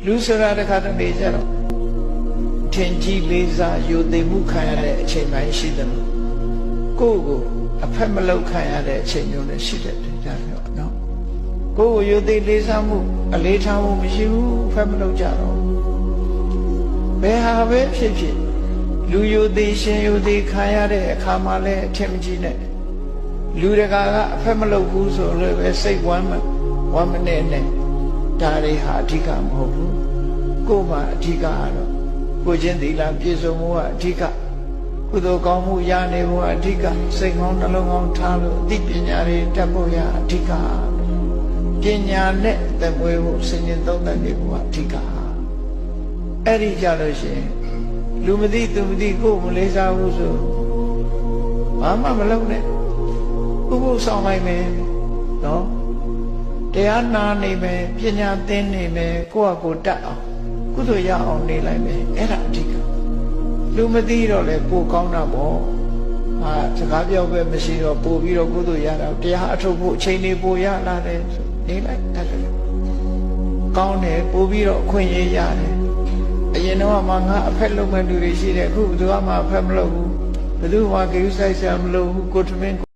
လူဆိုတာတခါတလေကြတော့ထင်ကြီးလေးစားယူသိမှုခံရတဲ့အချိန်ပိုင်းရှိတယ်လို့ကိုယ့်ကိုအဖက်မလောက်ခံရတဲ့အချိန်မျိုးနဲ့ရှိတဲ့တရားမျိုးနော်ကိုယ့်ကိုယူသိလေးစားမှုအလေးထားမှုမရှိဘူးအဖက်မလောက်ကြတော့ဘယ်ဟာပဲဖြစ်ဖြစ်လူယူသိရှင်ယူသိခံရတဲ့အခါမှလည်းအထင်မကြီးနဲ့လူတကာကအဖက်မလောက်ဘူးဆိုလို့ပဲစိတ်ဝမ်းမနဲ့နဲ့ဒါတွေဟာအဓိကမဟုတ်ဘူးကိုယ်မှာအဓိကကတော့ကိုချင်းသီလပြည့်စုံမှုကအဓိကကုသိုလ်ကောင်းမှုရနေမှုကအဓိကစိတ်ကောင်းနှလုံးကောင်းထားလို့အသိပညာတွေတတ်ဖို့ရအဓိကပညာနဲ့သမွေးဖို့စဉ်းကျင်သုံးသပ်နေဖို့အဓိကအဲ့ဒီကြလို့ရှိရင်လူမသိသူမသိကိုယ်မလေးစားဘူးဆိုဘာမှမလုပ်နဲ့ဥပုသ်ဆောင်လိုက်မယ်နော်တရားနာနေမယ်ပညာသင်နေမယ်ကိုယ့်အကိုတတ်အောင်ကုသိုလ်ရအောင်နေလိုက်မယ်အဲ့ဒါအဓိကလူမသိတော့လေပိုကောင်းတာပေါ့စကားပြောပဲမရှိတော့ပို့ပြီးတော့ကုသိုလ်ရတာတရားအထုတ်ဖို့အချိန်လေးပိုရလာတယ်ဆိုနေလိုက်အဲ့ဒါကောင်းတယ်ပို့ပြီးတော့အခွင့်အရေးရတယ်အရင်တော့မှငါအဖက်လုံးမဲ့လူတွေရှိတယ်အခုဘယ်သူမှအဖက်မလုပ်ဘူးဘယ်သူမှဂရုစိုက်စရာမလိုဘူးကိုထမင်း